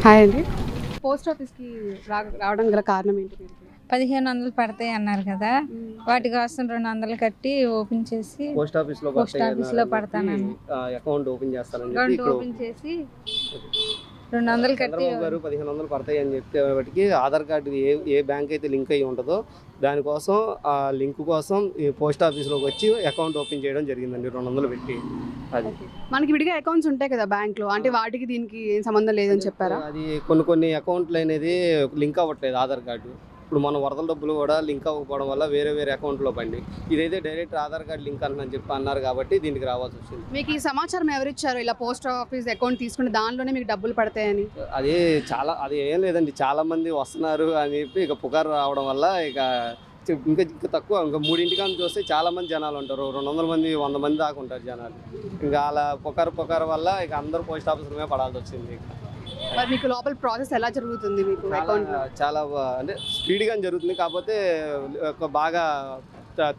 Hi అండి. Post ఆఫీస్కి రావడం గల కారణం ఏంటి మీరు? 1500 పడతాయి అన్నారు కదా, వాటి కోసం 200 కట్టి ఓపెన్ చేసి పోస్ట్ ఆఫీస్ లో పడతానని అకౌంట్ ఓపెన్ చేస్తానని అకౌంట్ ఓపెన్ చేసి 200 కట్టి చంద్రబాబు గారు 1500 పడతాయి అని చెప్పేవాటికి ఆధార్ కార్డు ఏ బ్యాంక్ అయితే లింక్ అయ్యి ఉంటుందో దానికోసం ఆ లింక్ కోసం ఈ పోస్ట్ ఆఫీస్లోకి వచ్చి అకౌంట్ ఓపెన్ చేయడం జరిగిందండి 200 పెట్టి. అది మనకి విడిగా అకౌంట్స్ ఉంటాయి కదా బ్యాంక్లో, అంటే వాటికి దీనికి ఏం సంబంధం లేదని చెప్పారా? అది కొన్ని అకౌంట్లు అనేది లింక్ అవ్వట్లేదు ఆధార్ కార్డు. ఇప్పుడు మన వరదల డబ్బులు కూడా లింక్ అవ్వకపోవడం వల్ల వేరే అకౌంట్లో పండి, ఇదైతే డైరెక్ట్ ఆధార్ కార్డు లింక్ అని చెప్పి అన్నారు కాబట్టి దీనికి రావాల్సి వచ్చింది. మీకు ఈ సమాచారం ఎవరిచ్చారు ఇలా పోస్ట్ ఆఫీస్ అకౌంట్ తీసుకుని దానిలోనే మీకు డబ్బులు పడతాయని? అది ఏం లేదండి, చాలా మంది వస్తున్నారు అని చెప్పి ఇక పుకారు రావడం వల్ల ఇక ఇంకా తక్కువ, ఇంకా 3 చూస్తే చాలా మంది జనాలు ఉంటారు, 200 మంది 100 మంది దాకా ఉంటారు జనాలు. ఇంకా అలా పుకారు వల్ల ఇక అందరూ పోస్ట్ ఆఫీసులమే పడాల్సి వచ్చింది. మరి మీకు లోపల ప్రాసెస్ ఎలా జరుగుతుంది? మీకు అకౌంట్ చాలా అంటే స్పీడ్గా జరుగుతుంది, కాకపోతే బాగా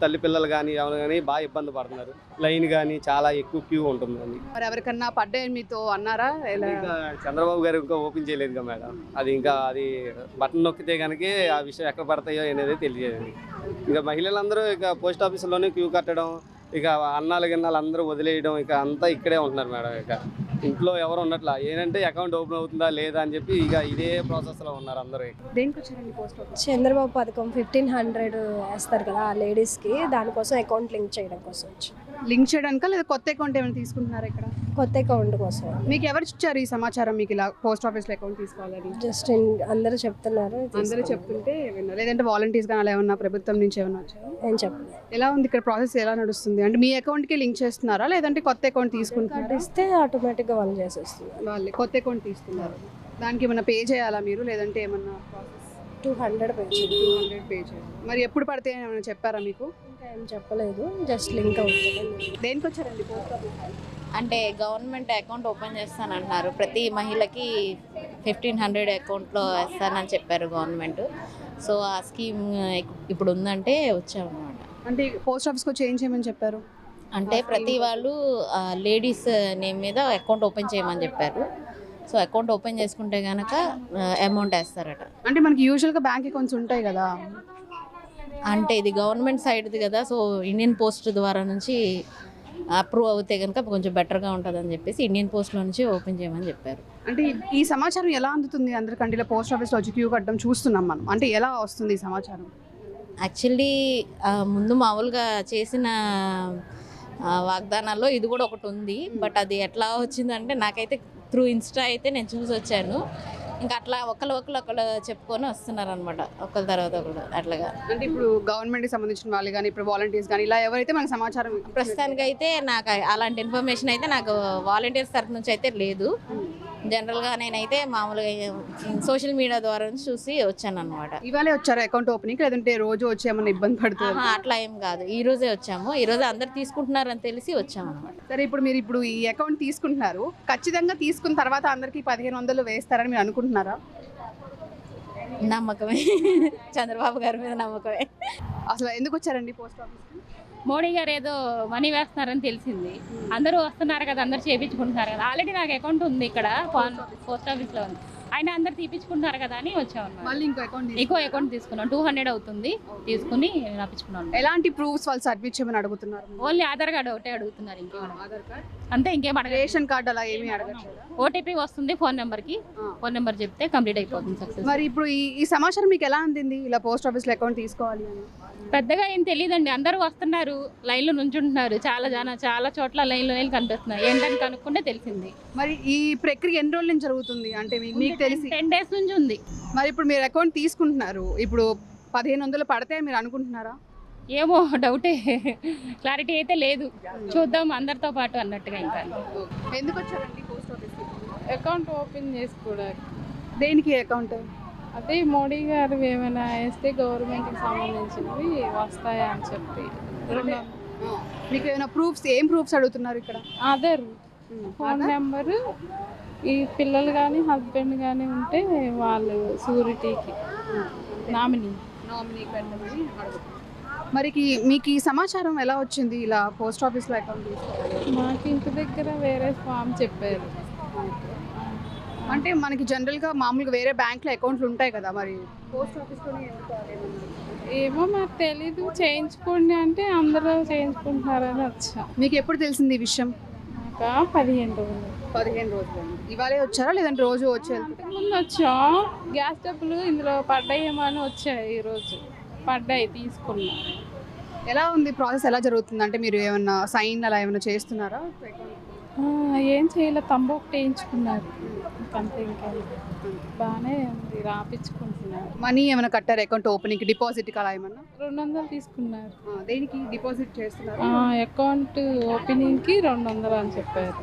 తల్లి పిల్లలు కానీ ఎవరు కానీ బాగా ఇబ్బంది పడుతున్నారు. లైన్ కానీ చాలా ఎక్కువ క్యూ ఉంటుందండి. మరి ఎవరికన్నా పడ్డాయని మీతో అన్నారా? ఇంకా చంద్రబాబు గారు ఇంకా ఓపెన్ చేయలేదు కదా మేడం, అది బటన్ నొక్కితే కనుక ఆ విషయం ఎక్కడ పడతాయో అనేది తెలియదు. ఇంకా మహిళలందరూ ఇక పోస్ట్ ఆఫీసులోనే క్యూ కట్టడం, ఇక గిన్నాలు అందరూ వదిలేయడం, ఇక అంతా ఇక్కడే ఉంటున్నారు మేడం. ఇక ఇంట్లో ఎవరు ఉన్నట్లా ఏంటంటే అకౌంట్ ఓపెన్ అవుతుందా లేదా అని చెప్పి ఇక ఇదే ప్రాసెస్లో ఉన్నారు అందరూ. దేనికి వచ్చారండి పోస్ట్ ఆఫీస్? చంద్రబాబు పథకం 1500 వేస్తారు కదా ఆ లేడీస్కి, దానికోసం అకౌంట్ లింక్ చేయడం కోసం వచ్చి. లింక్ చేయడానికా లేదా కొత్త అకౌంట్ ఏమైనా తీసుకుంటున్నారా ఇక్కడ? కొత్త అకౌంట్ కోసం. మీకు ఎవరు ఇచ్చారు ఈ సమాచారం మీకు ఇలా పోస్ట్ ఆఫీస్లో అకౌంట్ తీసుకోవాలని? జస్ట్ అందరూ చెప్తున్నారు, అందరూ చెప్తుంటే విన్నా, లేదంటే వాలంటీర్స్ కానీ అలా ఏమన్నా ప్రభుత్వం నుంచి ఏమన్నా వచ్చారు? ఏం చెప్పలేదు. ఎలా ఉంది ఇక్కడ ప్రాసెస్, ఎలా నడుస్తుంది? అంటే మీ అకౌంట్కి లింక్ చేస్తున్నారా లేదంటే కొత్త అకౌంట్ తీసుకుంటున్నారా? ఇస్తే ఆటోమేటిక్గా వాళ్ళు చేసేస్తున్నారు. వాళ్ళే కొత్త అకౌంట్ తీసుకున్నారు, దానికి ఏమన్నా పే చేయాలా మీరు లేదంటే ఏమన్నా ప్రాసెస్? 200 పే 200 పే చేయాలి. మరి ఎప్పుడు పడితే ఏమైనా చెప్పారా మీకు? ఇంకా ఏం చెప్పలేదు, జస్ట్ లింక్ అవుతుంది. దేనికి వచ్చారండి పోస్ట్ ఆఫీస్? అంటే గవర్నమెంట్ అకౌంట్ ఓపెన్ చేస్తానంటున్నారు, ప్రతి మహిళకి 1500 అకౌంట్లో వేస్తానని చెప్పారు గవర్నమెంట్. సో ఆ స్కీమ్ ఇప్పుడు ఉందంటే వచ్చామన్నమాట. అంటే పోస్ట్ ఆఫీస్కి వచ్చి ఏం చేయమని చెప్పారు? అంటే ప్రతి వాళ్ళు లేడీస్ నేమ్ మీద అకౌంట్ ఓపెన్ చేయమని చెప్పారు. సో అకౌంట్ ఓపెన్ చేసుకుంటే కనుక అమౌంట్ వేస్తారట. అంటే మనకి యూజువల్గా బ్యాంక్ అకౌంట్స్ ఉంటాయి కదా, అంటే ఇది గవర్నమెంట్ సైడ్ది కదా, సో ఇండియన్ పోస్ట్ ద్వారా నుంచి అప్రూవ్ అవుతే కనుక కొంచెం బెటర్గా ఉంటుందని చెప్పేసి ఇండియన్ పోస్ట్లో నుంచి ఓపెన్ చేయమని చెప్పారు. అంటే ఈ సమాచారం ఎలా అందుతుంది అందరికంటే? ఇలా పోస్ట్ ఆఫీస్లో వచ్చి క్యూ కట్టడం చూస్తున్నాం మనం, అంటే ఎలా వస్తుంది ఈ సమాచారం? యాక్చువల్లీ ముందు మామూలుగా చేసిన వాగ్దానాల్లో ఇది కూడా ఒకటి ఉంది, బట్ అది ఎట్లా వచ్చిందంటే నాకైతే త్రూ ఇన్స్టా అయితే నేను చూసి వచ్చాను. ఇంకా అట్లా ఒకళ్ళు చెప్పుకొని వస్తున్నారు అనమాట, ఒకరి తర్వాత ఒకరు అట్లాగా. అంటే ఇప్పుడు గవర్నమెంట్కి సంబంధించిన వాళ్ళు కానీ ఇప్పుడు వాలంటీర్స్ కానీ ఇలా ఎవరైతే మనకు సమాచారం ప్రస్తుతానికి అయితే నాకు అలాంటి ఇన్ఫర్మేషన్ అయితే నాకు వాలంటీర్స్ తరఫు నుంచి అయితే లేదు. జనరల్గా నేనైతే మామూలుగా సోషల్ మీడియా ద్వారా చూసి వచ్చాను అనమాట. ఇవాళే వచ్చారు అకౌంట్ ఓపెనింగ్, లేదంటే రోజు వచ్చి ఏమన్నా ఇబ్బంది పడుతుంది? అట్లా ఏం కాదు, ఈ రోజే వచ్చాము, ఈ రోజు అందరు తీసుకుంటున్నారని తెలిసి వచ్చాము అనమాట. సరే, ఇప్పుడు మీరు ఈ అకౌంట్ తీసుకుంటున్నారు, ఖచ్చితంగా తీసుకున్న తర్వాత అందరికి 1500 వేస్తారని మీరు అనుకుంటున్నారా? నమ్మకమే, చంద్రబాబు గారి మీద నమ్మకమే. అసలు ఎందుకు వచ్చారండి పోస్ట్ ఆఫీస్కి? మోడీ గారు ఏదో మనీ వేస్తున్నారని తెలిసింది, అందరూ వస్తున్నారు కదా, అందరూ చేయించుకుంటున్నారు కదా. ఆల్రెడీ నాకు అకౌంట్ ఉంది ఇక్కడ పోస్ట్ ఆఫీస్లో ఉంది, ఆయన అందరు తీపించుకుంటున్నారు కదా అని వచ్చామన్నమాట. మళ్ళీ ఇంకో అకౌంట్ తీసుకున్నాం, 200 అవుతుంది, తీసుకుని రాపించుకున్నాను. ఎలాంటి ప్రూఫ్స్ వాళ్ళు సబ్మిట్ చేయమని అడుగుతున్నారు? ఓన్లీ ఆధార్ కార్డు ఒకటే అడుగుతున్నారు, ఆధార్ కార్డ్ అంతే, ఇంకేం అడగ. రేషన్ కార్డు అలా ఏమీ అడగట్లేదు. ఓటీపీ వస్తుంది ఫోన్ నెంబర్కి, ఫోన్ నెంబర్ చెప్తే కంప్లీట్ అయిపోతుంది సక్సెస్. మరి ఇప్పుడు ఈ సమాచారం మీకు ఎలా అందింది ఇలా పోస్ట్ ఆఫీస్లో అకౌంట్ తీసుకోవాలి అని? పెద్దగా ఏం తెలియదండి, అందరూ వస్తున్నారు, లైన్లో నుంచుంటున్నారు, చాలా చోట్ల లైన్లో కనిపిస్తున్నారు, ఏంటని కనుక్కుంటే తెలిసింది. మరి ఈ ప్రక్రియ ఎన్ని రోజుల నుంచి జరుగుతుంది అంటే మీకు తెలిసి? 10 days నుంచి ఉంది. మరి ఇప్పుడు మీరు అకౌంట్ తీసుకుంటున్నారు, ఇప్పుడు 1500 పడితే మీరు అనుకుంటున్నారా? ఏమో డౌటే, క్లారిటీ అయితే లేదు, చూద్దాం అందరితో పాటు అన్నట్టుగా. ఇంకా ఎందుకు వచ్చారండి పోస్ట్ ఆఫీస్కి? అకౌంట్ ఓపెన్ చేసుకోవడానికి. దేనికి అకౌంట్? అదే మోడీ గారు ఏమైనా వేస్తే గవర్నమెంట్కి సంబంధించినవి వస్తాయా అని చెప్పి. మీకు ఏమైనా ప్రూఫ్స్, ఏం ప్రూఫ్స్ అడుగుతున్నారు ఇక్కడ? ఆధార్, ఫోన్ నెంబరు, ఈ పిల్లలు కానీ హస్బెండ్ కానీ ఉంటే వాళ్ళు షూరిటీకి నామినీ పెట్టమని అడుగుతున్నారు. మరి మీకు ఈ సమాచారం ఎలా వచ్చింది ఇలా పోస్ట్ ఆఫీస్లో అకౌంట్ తీసుకోవాలి? మాకు ఇంటి దగ్గర వేరే ఫామ్ చెప్పారు, అంటే మనకి జనరల్గా మామూలుగా వేరే బ్యాంక్లో అకౌంట్లు ఉంటాయి కదా, మరి పోస్ట్ ఆఫీస్లోనే ఎందుకు అదేమన్నా? ఏమో మరి తెలీదు, చేయించుకోండి అంటే అందరూ చేయించుకుంటున్నారని వచ్చా. మీకు ఎప్పుడు తెలిసింది ఈ విషయం? ఒక 15 రోజులు 15 రోజులు. ఇవాళే వచ్చారా లేదంటే రోజు వచ్చి వెళ్తారా? ముందు వచ్చా. గ్యాస్ డబ్బులు ఇందులో పడ్డాయేమో అని వచ్చాయి, ఈరోజు పడ్డాయి, తీసుకున్నా. ఎలా ఉంది ప్రాసెస్, ఎలా జరుగుతుంది? అంటే మీరు ఏమన్నా సైన్ అలా ఏమైనా చేస్తున్నారా? ఏం చేయలే, తంబు ఒకటి వేయించుకున్నారు, ఇంకంతే. ఇంకా బాగానే ఉంది, రాపించుకుంటున్నారు. మనీ ఏమైనా కట్టారు అకౌంట్ ఓపెనింగ్ డిపాజిట్ అలా ఏమన్నా? 200 తీసుకున్నారు. దేనికి డిపాజిట్ చేస్తున్నారు? అకౌంట్ ఓపెనింగ్కి 200 అని చెప్పారు.